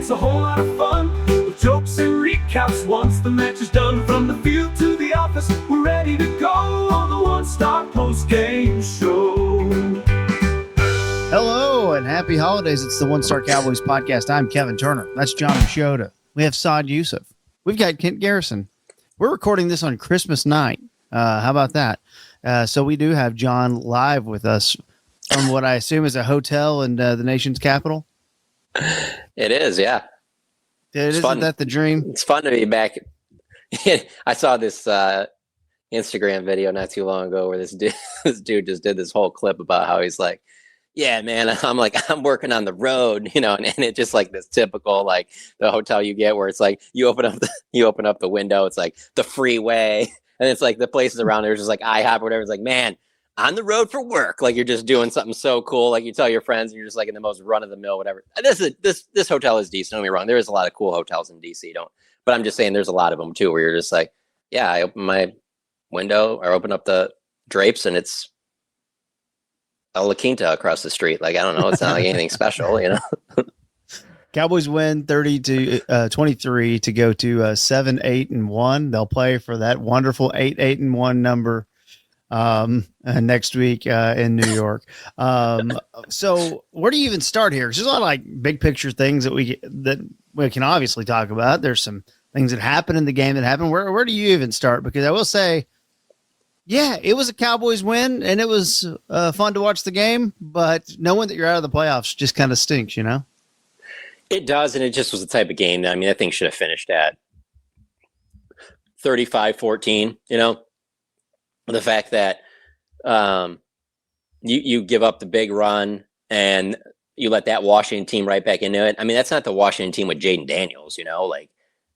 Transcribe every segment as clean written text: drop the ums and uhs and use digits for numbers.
It's a whole lot of fun with jokes and recaps. Once the match is done, from the field to the office, we're ready to go on the one-star post-game show. Hello and happy holidays. It's the One Star Cowboys podcast. I'm Kevin Turner. That's John Machota. We have Saad Youssef. We've got Kent Garrison. We're recording this on Christmas night. How about that? So we do have John live with us from what I assume is a hotel in the nation's capital. It is, yeah. Isn't that the dream? It's fun to be back. I saw this Instagram video not too long ago where this dude just did this whole clip about how he's like, yeah, man, I'm working on the road, and it's just like this typical, like the hotel you get where it's like you open up the window, it's like the freeway, and it's like the places around there, just like IHOP or whatever. It's like, man, on the road for work, like you're just doing something so cool. Like you tell your friends, and you're just like in the most run of the mill, whatever. This hotel is decent. Don't get me wrong. There is a lot of cool hotels in DC. But I'm just saying there's a lot of them too, where you're just like, yeah, I open my window or open up the drapes and it's a La Quinta across the street. Like, I don't know. It's not like anything special, Cowboys win 30-23 to go to 7-8-1. They'll play for that wonderful 8-8-1 number next week in New York. So where do you even start here? 'Cause there's a lot of like big picture things that we can obviously talk about. There's some things that happened in the game that happened. Where do you even start? Because I will say, yeah, it was a Cowboys win and it was fun to watch the game, but knowing that you're out of the playoffs just kind of stinks, It does, and it just was the type of game that, that thing should have finished at 35-14, The fact that you give up the big run and you let that Washington team right back into it. That's not the Washington team with Jaden Daniels, like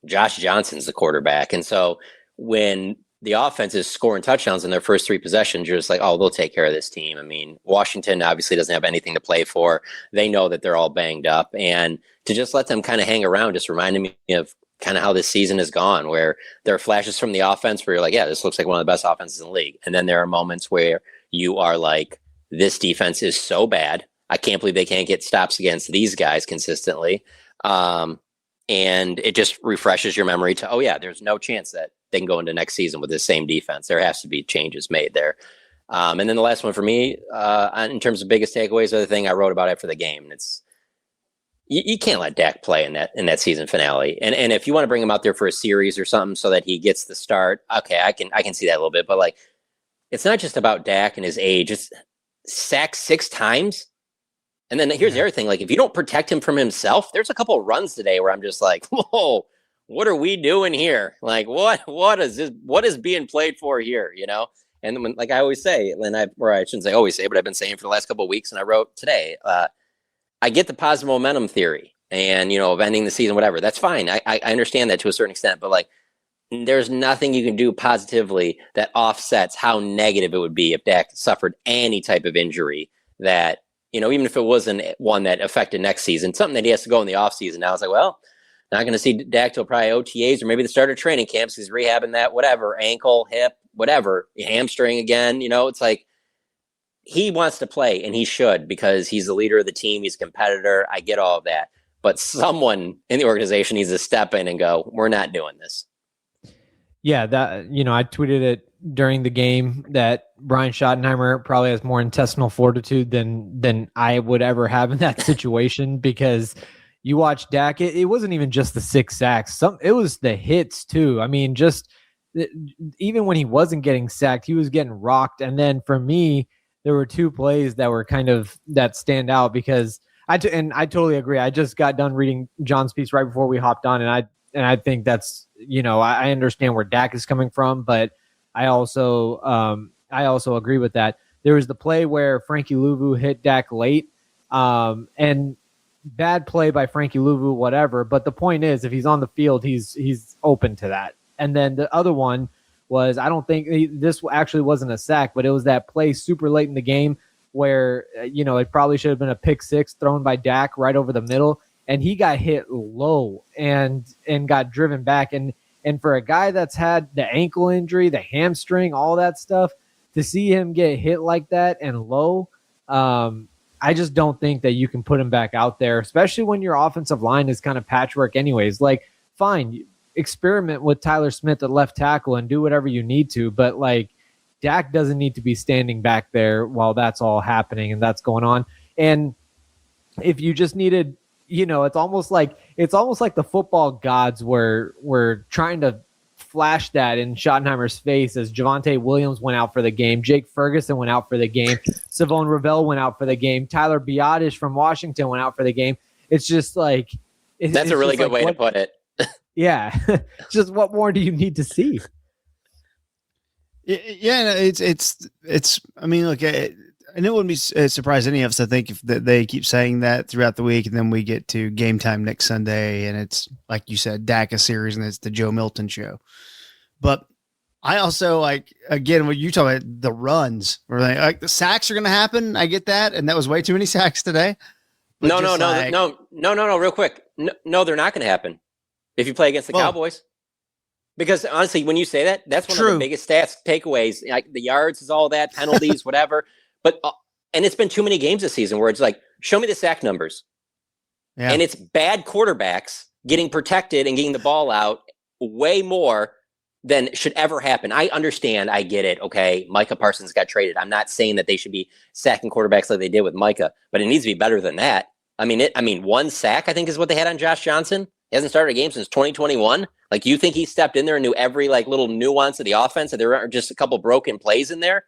Josh Johnson's the quarterback. And so when the offense is scoring touchdowns in their first three possessions, you're just like, oh, they'll take care of this team. Washington obviously doesn't have anything to play for. They know that they're all banged up. And to just let them kind of hang around just reminded me of kind of how this season has gone, where there are flashes from the offense where you're like, yeah, this looks like one of the best offenses in the league. And then there are moments where you are like, this defense is so bad. I can't believe they can't get stops against these guys consistently. And it just refreshes your memory to, oh yeah, there's no chance that they can go into next season with the same defense. There has to be changes made there. And then the last one for me, in terms of biggest takeaways, the other thing I wrote about after the game, and it's, you can't let Dak play in that season finale. And if you want to bring him out there for a series or something so that he gets the start, okay, I can see that a little bit. But like, it's not just about Dak and his age. It's sacked 6 times. And then here's the other thing. Like, if you don't protect him from himself, there's a couple of runs today where I'm just like, whoa, what are we doing here? Like, what is being played for here? And when, like I always say, or I shouldn't say always say, but I've been saying for the last couple of weeks, and I wrote today, I get the positive momentum theory and, of ending the season, whatever. That's fine. I understand that to a certain extent, but like, there's nothing you can do positively that offsets how negative it would be if Dak suffered any type of injury that, even if it wasn't one that affected next season, something that he has to go in the offseason. Now it's like, well, not going to see Dak till probably OTAs or maybe the start of training camps. He's rehabbing that, whatever, ankle, hip, whatever, hamstring again. It's like, he wants to play and he should, because he's the leader of the team. He's a competitor. I get all of that, but someone in the organization needs to step in and go, we're not doing this. Yeah, that, I tweeted it during the game that Brian Schottenheimer probably has more intestinal fortitude than I would ever have in that situation, because you watch Dak, it wasn't even just the 6 sacks. It was the hits too. Even when he wasn't getting sacked, he was getting rocked. And then for me, there were 2 plays that were that stand out, because I totally agree. I just got done reading John's piece right before we hopped on, and I think that's, I understand where Dak is coming from, but I also agree with that. There was the play where Frankie Louvu hit Dak late, and bad play by Frankie Louvu, whatever. But the point is, if he's on the field, he's open to that. And then the other one was, I don't think this actually wasn't a sack, but it was that play super late in the game where, it probably should have been a pick 6 thrown by Dak right over the middle. And he got hit low and got driven back. And for a guy that's had the ankle injury, the hamstring, all that stuff, to see him get hit like that and low, I just don't think that you can put him back out there, especially when your offensive line is kind of patchwork anyways. Like, fine, experiment with Tyler Smith at left tackle and do whatever you need to, but like Dak doesn't need to be standing back there while that's all happening and that's going on. And if you just needed, it's almost like the football gods were trying to flash that in Schottenheimer's face as Javonte Williams went out for the game, Jake Ferguson went out for the game, Savone Ravel went out for the game, Tyler Biotish from Washington went out for the game. It's just like that's a really good way to put it. Yeah, just what more do you need to see? Yeah, it's. I mean, look, and it wouldn't be surprised any of us. I think if they keep saying that throughout the week, and then we get to game time next Sunday, and it's like you said, DACA series, and it's the Joe Milton show. But I also again when you talk about the runs, or like the sacks are going to happen. I get that, and that was way too many sacks today. No, real quick. No, they're not going to happen if you play against the Cowboys. Because honestly, when you say that, that's one of the biggest stats takeaways. Like the yards is all that, penalties, whatever. But and it's been too many games this season where it's like, show me the sack numbers, and it's bad quarterbacks getting protected and getting the ball out way more than should ever happen. I understand, I get it. Okay, Micah Parsons got traded. I'm not saying that they should be sacking quarterbacks like they did with Micah, but it needs to be better than that. I mean, one sack I think is what they had on Josh Johnson. He hasn't started a game since 2021. Like, you think he stepped in there and knew every little nuance of the offense, and there are just a couple broken plays in there?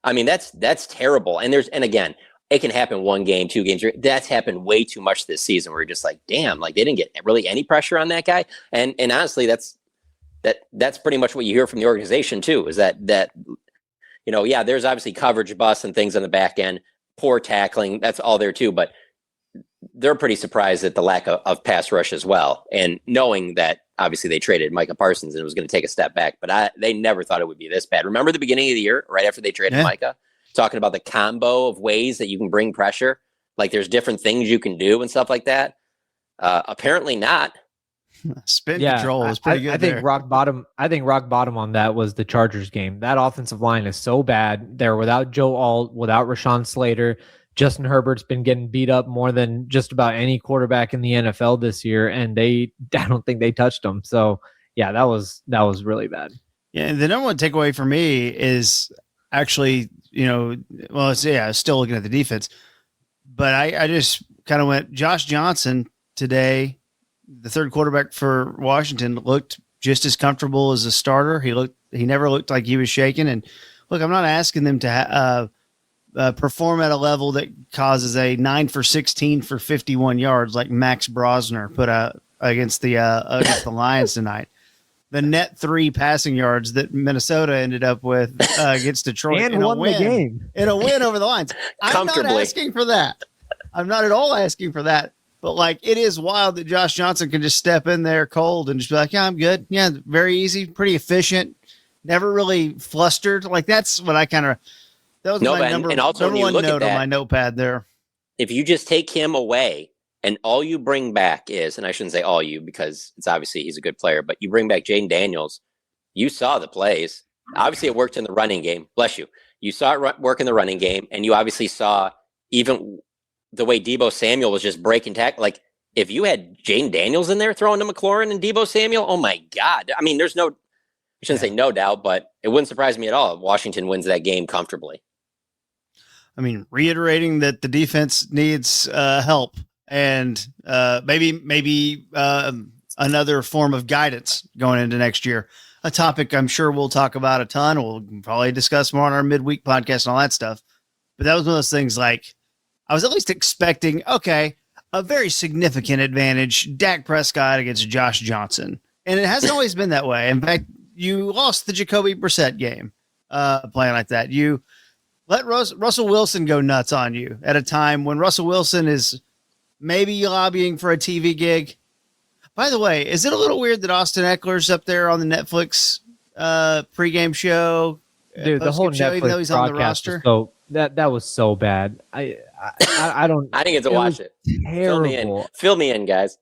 I mean, that's terrible. And again, it can happen one game, 2 games. That's happened way too much this season. We're just like, damn, like they didn't get really any pressure on that guy. And honestly, that's pretty much what you hear from the organization too. Is that there's obviously coverage busts and things on the back end, poor tackling. That's all there too. But they're pretty surprised at the lack of pass rush as well. And knowing that obviously they traded Micah Parsons and it was going to take a step back, but they never thought it would be this bad. Remember the beginning of the year, right after they traded Micah, talking about the combo of ways that you can bring pressure? Like there's different things you can do and stuff like that. Apparently not. Spin control is pretty good. I think rock bottom on that was the Chargers game. That offensive line is so bad. They're without Joe Alt, without Rashawn Slater. Justin Herbert's been getting beat up more than just about any quarterback in the NFL this year, and I don't think they touched him. So yeah, that was really bad. Yeah, and the number one takeaway for me is actually, still looking at the defense, but I just kind of went Josh Johnson today. The third quarterback for Washington looked just as comfortable as a starter. He never looked like he was shaking. And look, I'm not asking them to perform at a level that causes a 9 for 16 for 51 yards like Max Brosner put out against the Lions tonight. The net 3 passing yards that Minnesota ended up with against Detroit and won the game in a win over the Lions. I'm not asking for that. I'm not at all asking for that. But it is wild that Josh Johnson can just step in there cold and just be like, yeah, I'm good. Yeah, very easy, pretty efficient, never really flustered. That's what I kind of. That was my number one note on my notepad there. If you just take him away and all you bring back is, and I shouldn't say all you because it's obviously he's a good player, but you bring back Jaden Daniels, you saw the plays. Obviously, it worked in the running game. Bless you. You saw it work in the running game, and you obviously saw even the way Deebo Samuel was just breaking tackle. Like, if you had Jaden Daniels in there throwing to McLaurin and Deebo Samuel, oh my God. I mean, I shouldn't say no doubt, but it wouldn't surprise me at all if Washington wins that game comfortably. I mean, reiterating that the defense needs help and maybe another form of guidance going into next year. A topic I'm sure we'll talk about a ton. We'll probably discuss more on our midweek podcast and all that stuff. But that was one of those things I was at least expecting, a very significant advantage, Dak Prescott against Josh Johnson. And it hasn't always been that way. In fact, you lost the Jacoby Brissett game playing like that. You let Russell Wilson go nuts on you at a time when Russell Wilson is maybe lobbying for a TV gig. By the way, is it a little weird that Austin Eckler's up there on the Netflix pregame show? Dude, the whole show, Netflix even though he's on the roster. So that was so bad. I don't. I didn't get to watch it. Terrible. Fill me in, guys.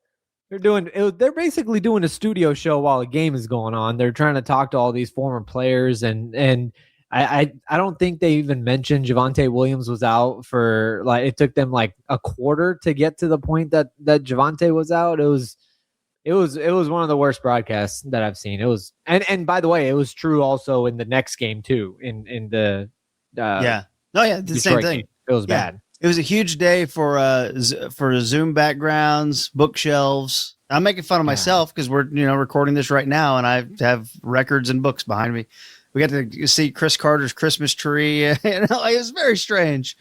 They're basically doing a studio show while a game is going on. They're trying to talk to all these former players, and I don't think they even mentioned Javonte Williams was out for like it took them like a quarter to get to the point that Javonte was out. It was one of the worst broadcasts that I've seen. It was and by the way, it was true also in the next game too. In the the same thing. Game. It was bad. It was a huge day for Zoom backgrounds, bookshelves. I'm making fun of myself because we're recording this right now, and I have records and books behind me. We got to see Chris Carter's Christmas tree. It was very strange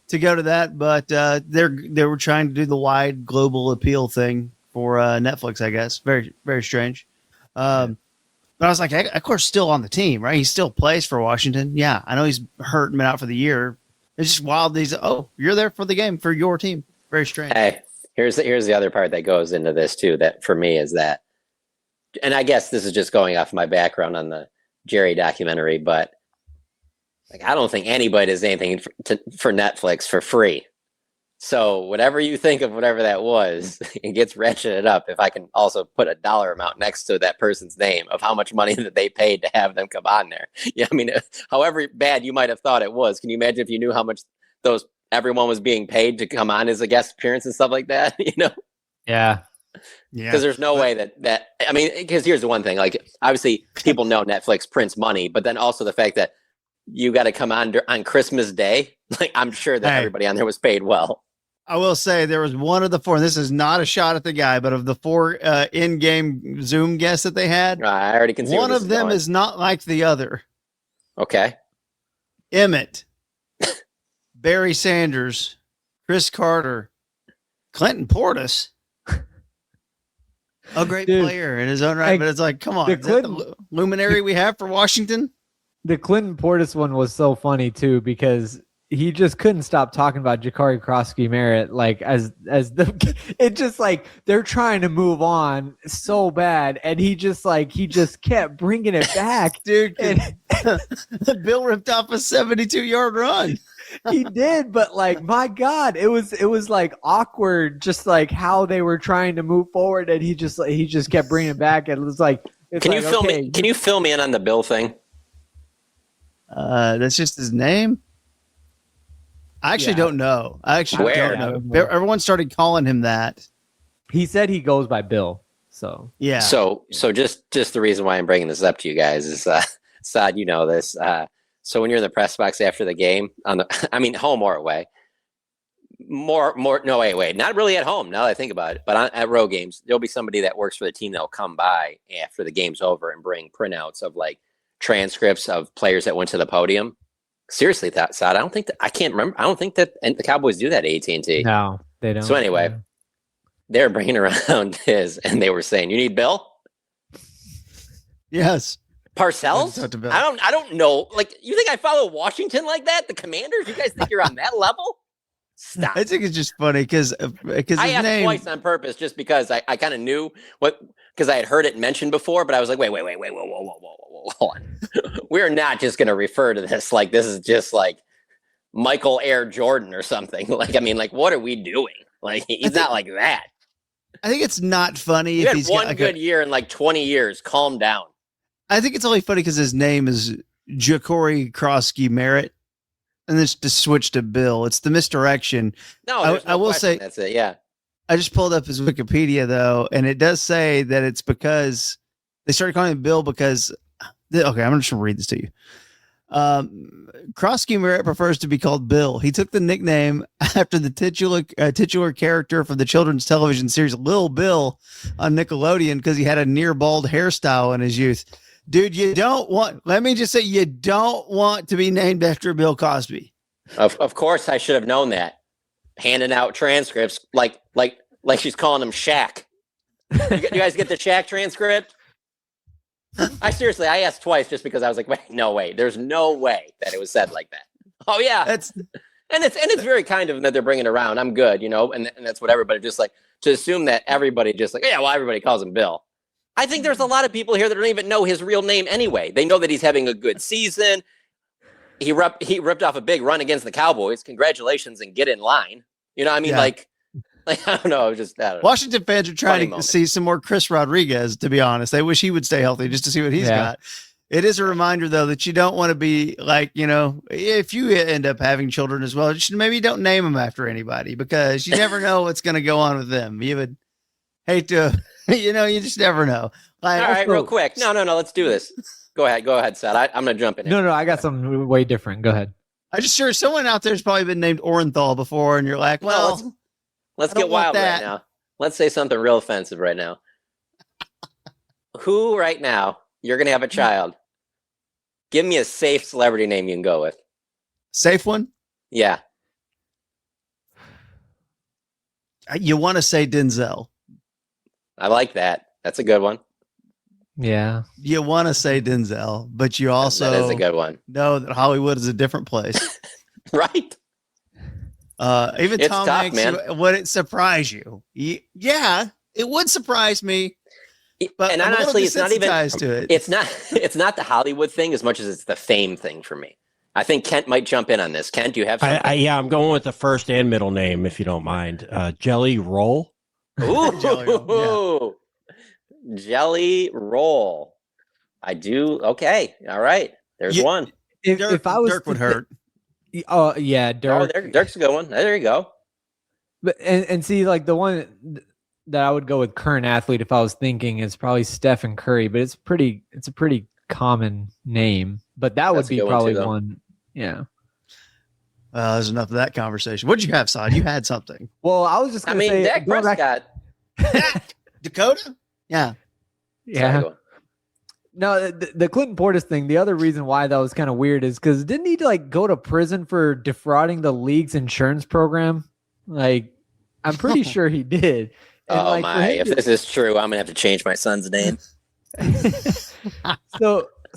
to go to that, but they were trying to do the wide global appeal thing for Netflix, I guess. Very, very strange. But I was like, of course, still on the team, right? He still plays for Washington. Yeah, I know he's hurt and been out for the year. It's just wild. You're there for the game for your team. Very strange. Hey, here's the other part that goes into this too. That for me is that, and I guess this is just going off my background on the Jerry documentary, but like I don't think anybody does anything for Netflix for free. So whatever you think of whatever that was, it gets ratcheted up if I can also put a dollar amount next to that person's name of how much money that they paid to have them come on there. Yeah, I mean, however bad you might have thought it was, can you imagine if you knew how much everyone was being paid to come on as a guest appearance and stuff like that? Yeah. Because there's no way that I mean, because here's the one thing, like obviously people know Netflix prints money, but then also the fact that you got to come on Christmas Day, like I'm sure that everybody on there was paid well. I will say there was one of the four, and this is not a shot at the guy, but of the four in-game Zoom guests that they had, I already can see one of them is not like the other. Okay. Emmett, Barry Sanders, Chris Carter, Clinton Portis. A great player in his own right, but it's like, come on, is that the luminary we have for Washington? The Clinton Portis one was so funny too because he just couldn't stop talking about Jakari Krosky-Merritt, like it just like they're trying to move on so bad, and he just kept bringing it back, dude. Bill ripped off a 72-yard run. He did, but like my God, it was like awkward, just like how they were trying to move forward, and he just kept bringing it back, and it was like, can you fill me in on the Bill thing? That's just his name. I actually don't know. Don't know. Everyone started calling him that. He said he goes by Bill. So yeah. So just the reason why I'm bringing this up to you guys is, Saad, you know this. So when you're in the press box after the game, home or away, not really at home. Now that I think about it, but at road games, there'll be somebody that works for the team that'll come by after the game's over and bring printouts of like transcripts of players that went to the podium. Seriously, Saad, I don't think that the Cowboys do that at AT&T. No, they don't. So anyway, they're bringing around his, and they were saying, "You need Bill?" Yes. Parcells? I don't know. Like, you think I follow Washington like that? The Commanders? You guys think you're on that level? Stop. I think it's just funny because I asked twice on purpose just because I kind of knew because I had heard it mentioned before, but I was like, wait, whoa, hold on. We're not just going to refer to this like this is just like Michael Air Jordan or something. Like, I mean, like, what are we doing? Like, he's not like that. I think it's not funny if he's one good year in like 20 years. Calm down. I think it's only funny because his name is Jakari Krosky-Merritt, and then to switch to Bill. It's the misdirection. No, I will say that's it. Yeah. I just pulled up his Wikipedia though, and it does say that it's because they started calling him Bill because. Okay, I'm just going to read this to you. Krosky-Merritt prefers to be called Bill. He took the nickname after the titular character from the children's television series Lil Bill on Nickelodeon because he had a near bald hairstyle in his youth. Dude, let me just say, you don't want to be named after Bill Cosby. Of course, I should have known that. Handing out transcripts like she's calling him Shaq. You guys get the Shaq transcript? I asked twice just because I was like, wait, there's no way that it was said like that. Oh yeah. It's very kind of them that they're bringing around. I'm good, and that's what everybody just like to assume that everybody just like, everybody calls him Bill. I think there's a lot of people here that don't even know his real name anyway. They know that he's having a good season. He ripped off a big run against the Cowboys. Congratulations and get in line. You know what I mean? Yeah. Like I don't know. I don't know. Washington fans are trying to see some more Chris Rodriguez, to be honest. They wish he would stay healthy just to see what he's got. It is a reminder, though, that you don't want to be like, if you end up having children as well, maybe don't name them after anybody because you never know what's going to go on with them. You would hate to, you just never know. Like, All right, real quick. No. Let's do this. Go ahead, Seth. I'm going to jump in. No, I got something way different. Go ahead. I'm just sure someone out there's probably been named Orenthal before, and you're like, well, no, let's get wild right now. Let's say something real offensive right now. Who right now, you're going to have a child. Give me a safe celebrity name you can go with. Safe one? Yeah. You want to say Denzel. I like that. That's a good one. Yeah. You want to say Denzel, but you also that is a good one. Know that Hollywood is a different place. Right. Even it's Tom tough, Hanks, man. would it surprise you? Yeah, it would surprise me. But and honestly, it's not even to it. It's not the Hollywood thing as much as it's the fame thing for me. I think Kent might jump in on this. Kent, do you have something? Yeah, I'm going with the first and middle name, if you don't mind. Jelly Roll. Ooh, Jelly Roll, yeah. Jelly Roll. I do. Okay, all right. There's one. If I was Dirk would hurt. Oh yeah, Dirk. Dirk's a good one. There you go. But and see, like the one that I would go with current athlete if I was thinking is probably Stephen Curry, but it's a pretty common name. But that would be probably one. Yeah. There's enough of that conversation. What'd you have, Saad? You had something. Well, I was just going to say, Dak Prescott. Dakota? Yeah. Yeah. No, the Clinton Portis thing, the other reason why that was kind of weird is because didn't he go to prison for defrauding the league's insurance program? Like, I'm pretty sure he did. And if this is true, I'm going to have to change my son's name.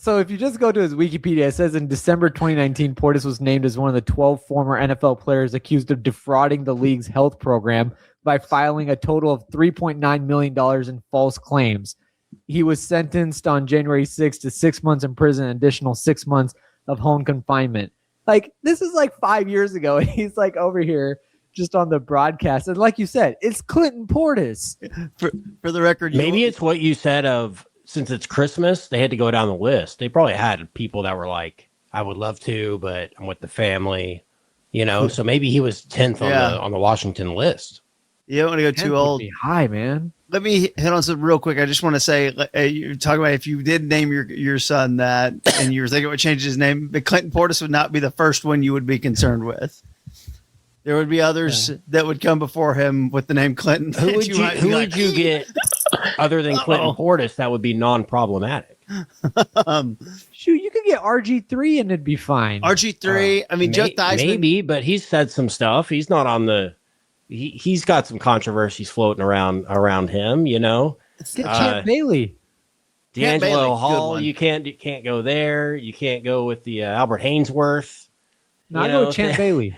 So if you just go to his Wikipedia, it says in December 2019, Portis was named as one of the 12 former NFL players accused of defrauding the league's health program by filing a total of $3.9 million in false claims. He was sentenced on January 6th to 6 months in prison, an additional 6 months of home confinement. Like, this is 5 years ago, and he's over here just on the broadcast. And like you said, it's Clinton Portis. For the record, maybe it's what you said of, since it's Christmas, they had to go down the list. They probably had people that were like, I would love to, but I'm with the family, so maybe he was 10th on the Washington list. You don't want to go too old. Be high, man. Let me hit on something real quick. I just want to say, you're talking about if you did name your son that and you were thinking about changing his name, but Clinton Portis would not be the first one you would be concerned with. There would be others that would come before him with the name Clinton. Who would you get other than Clinton Portis that would be non-problematic? Shoot, you could get RG3 and it'd be fine. RG3, I mean, Joe Theismann. Maybe, but he's said some stuff. He's not on the... He's got some controversies floating around him, Get Champ Bailey. D'Angelo Hall, you can't go there. You can't go with the Albert Hainsworth. No, I go with Champ Bailey.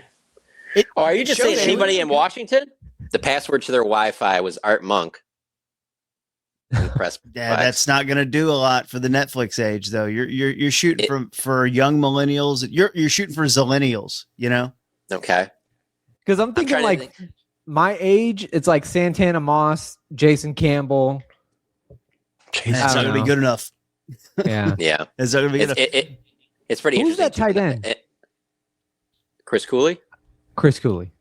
Are you just saying anybody in Washington? The password to their Wi-Fi was Art Monk. That's not going to do a lot for the Netflix age, though. You're shooting for young millennials. You're shooting for zillennials, Okay. Because I'm thinking my age, it's like Santana Moss, Jason Campbell. That's not going to be good enough. Yeah. Yeah. It's not going to be good enough. It's pretty interesting. Who's that tight end? Chris Cooley? Chris Cooley.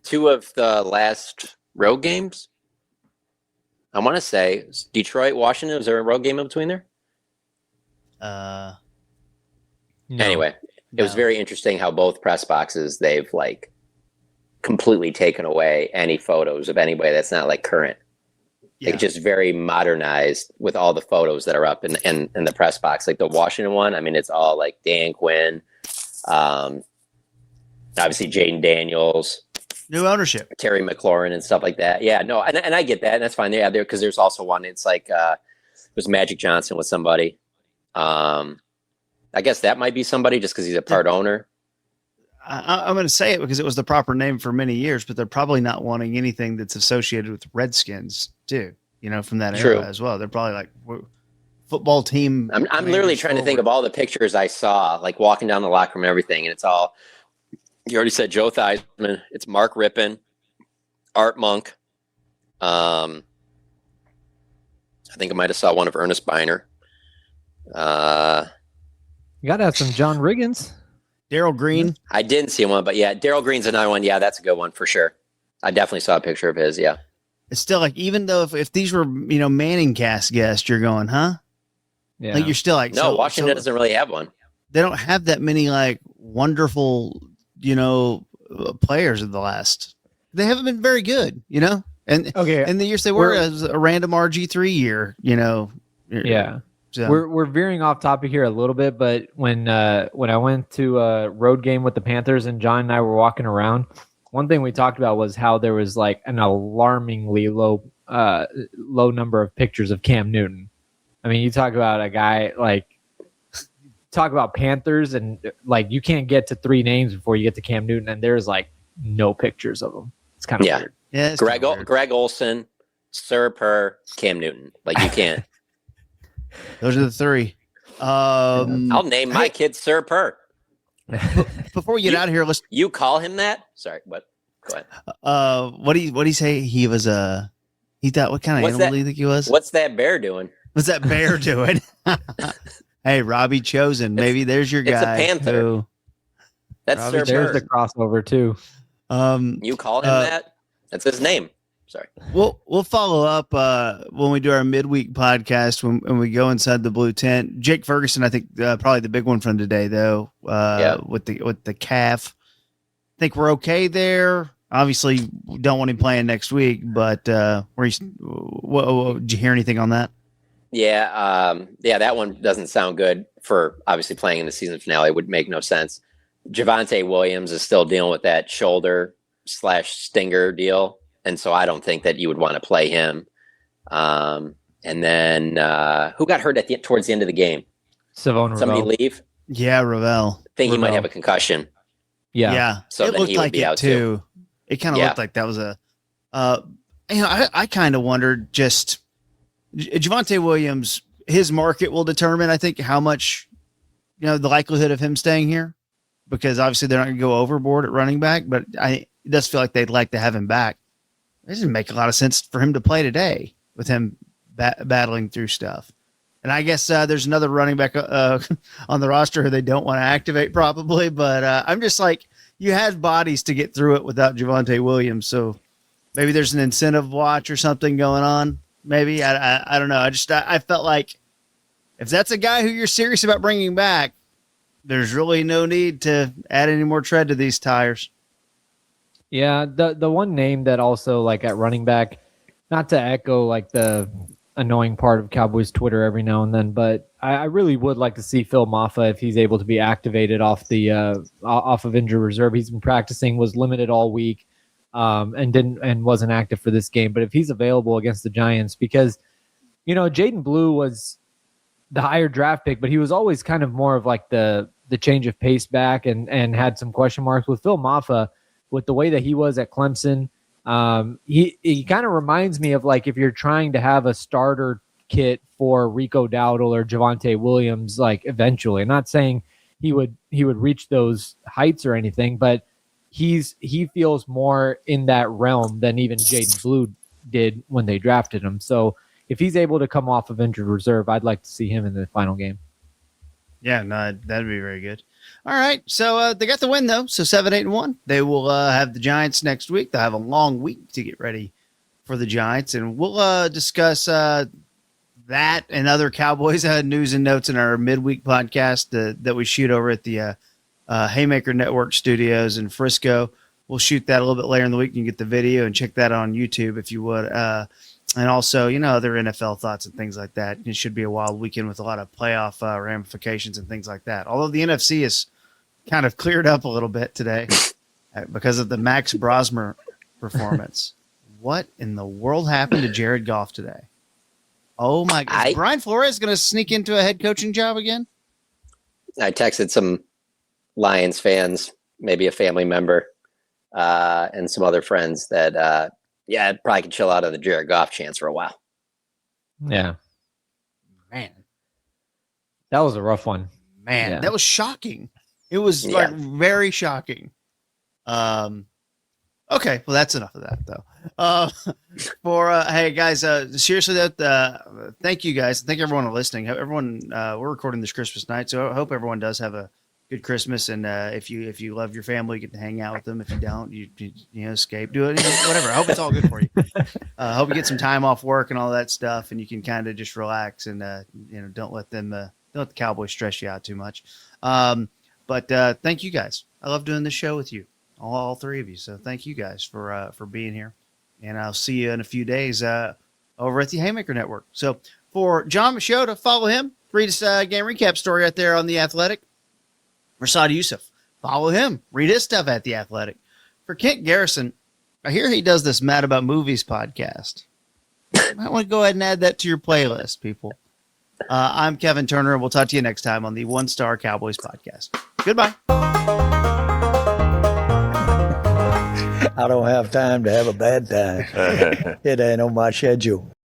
Two of the last road games. I want to say Detroit, Washington. Was there a road game in between there? No. Anyway, it was very interesting how both press boxes, they've completely taken away any photos of anybody that's not current. Yeah. Just very modernized with all the photos that are up in the press box. Like the Washington one, I mean, it's all Dan Quinn, obviously Jaden Daniels, new ownership, Terry McLaurin and stuff like that. Yeah, no, and I get that, and that's fine. Yeah, there because there's also one. It's it was Magic Johnson with somebody. I guess that might be somebody just because he's a part owner. I'm going to say it because it was the proper name for many years, but they're probably not wanting anything that's associated with Redskins too. From that era as well. They're probably football team. I'm literally trying to think of all the pictures I saw, walking down the locker room and everything, and it's all. You already said Joe Theismann. It's Mark Rippon, Art Monk. I think I might have saw one of Ernest Biner. You got to have some John Riggins. Daryl Green. I didn't see one, but yeah, Daryl Green's another one. Yeah, that's a good one for sure. I definitely saw a picture of his. Yeah. It's still like, even though if these were, Manning cast guests, you're going, huh? Yeah. Like, you're still like, No, Washington doesn't really have one. They don't have that many like wonderful, players of the last. They haven't been very good, And Okay. and the years they were as a random RG3 year, Yeah. So. We're veering off topic here a little bit, but when I went to a road game with the Panthers and John and I were walking around, one thing we talked about was how there was like an alarmingly low number of pictures of Cam Newton. I mean, you talk about a guy talk about Panthers, and like you can't get to 3 names before you get to Cam Newton, and there's like no pictures of him. It's kind of weird. Yeah, Greg Olson, Sir Per, Cam Newton. Like, you can't. Those are the 3. I'll name my kid Sir Per. Before we get out of here, let's. You call him that? Sorry, what? Go ahead. What do you say? He was he thought, what kind of animal do you think he was? What's that bear doing? What's that bear doing? Hey, Robbie Chosen. Maybe there's your guy. It's a panther. That's Sir Per. There's the crossover too. You call him that? That's his name. Sorry. We'll follow up when we do our midweek podcast when we go inside the blue tent. Jake Ferguson, I think probably the big one from today though. With the calf, I think we're okay there. Obviously, we don't want him playing next week, but did you hear anything on that? Yeah, that one doesn't sound good for obviously playing in the season finale. It would make no sense. Javonte Williams is still dealing with that shoulder/stinger deal. And so I don't think that you would want to play him. And then who got hurt towards the end of the game? Somebody leave? Yeah, Ravel. I think he might have a concussion. Yeah. So it then looked he would like be it out too. It kind of looked like that was a. I kind of wondered just Javonte Williams. His market will determine, I think, how much the likelihood of him staying here, because obviously they're not going to go overboard at running back. But it does feel like they'd like to have him back. It doesn't make a lot of sense for him to play today with him battling through stuff. And I guess there's another running back on the roster who they don't want to activate probably. But I'm just like, you had bodies to get through it without Javonte Williams. So maybe there's an incentive watch or something going on. Maybe. I don't know. I felt like if that's a guy who you're serious about bringing back, there's really no need to add any more tread to these tires. Yeah, the one name that also, like, at running back, not to echo like the annoying part of Cowboys Twitter every now and then, but I really would like to see Phil Maffa if he's able to be activated off of injured reserve. He's been practicing, was limited all week, and wasn't active for this game. But if he's available against the Giants, because Jaden Blue was the higher draft pick, but he was always kind of more of like the change of pace back and had some question marks. With Phil Maffa, with the way that he was at Clemson, he kind of reminds me of like if you're trying to have a starter kit for Rico Dowdle or Javonte Williams, like eventually. I'm not saying he would reach those heights or anything, but he feels more in that realm than even Jaden Blue did when they drafted him. So if he's able to come off of injured reserve, I'd like to see him in the final game. Yeah, no, that'd be very good. All right, so they got the win though. So 7-8-1. They will have the Giants next week. They'll have a long week to get ready for the Giants, and we'll discuss that and other Cowboys news and notes in our midweek podcast that we shoot over at the Haymaker Network Studios in Frisco. We'll shoot that a little bit later in the week. You can get the video and check that on YouTube if you would. And also, other NFL thoughts and things like that. It should be a wild weekend with a lot of playoff ramifications and things like that. Although the NFC is kind of cleared up a little bit today because of the Max Brosmer performance. What in the world happened to Jared Goff today? Oh my God. Is Brian Flores going to sneak into a head coaching job again? I texted some Lions fans, maybe a family member, and some other friends that, I'd probably could chill out of the Jared Goff chance for a while. Yeah. Man. That was a rough one. Man, Yeah. that was shocking. It was like very shocking. Okay, well, that's enough of that, though. Hey guys, seriously, thank you guys, thank everyone listening. Everyone, we're recording this Christmas night, so I hope everyone does have a good Christmas. And if you love your family, you get to hang out with them. If you don't, you escape, do it, whatever. I hope it's all good for you. I hope you get some time off work and all that stuff, and you can kind of just relax and don't let the Cowboys stress you out too much. But thank you guys. I love doing this show with you. All three of you. So thank you guys for being here. And I'll see you in a few days over at the Haymaker Network. So for John Machota, follow him. Read his game recap story out there on The Athletic. For Saad Youssef, follow him. Read his stuff at The Athletic. For Kent Garrison, I hear he does this Mad About Movies podcast. You might want to go ahead and add that to your playlist, people. I'm Kevin Turner. We'll talk to you next time on the One Star Cowboys podcast. Goodbye. I don't have time to have a bad time. It ain't on my schedule.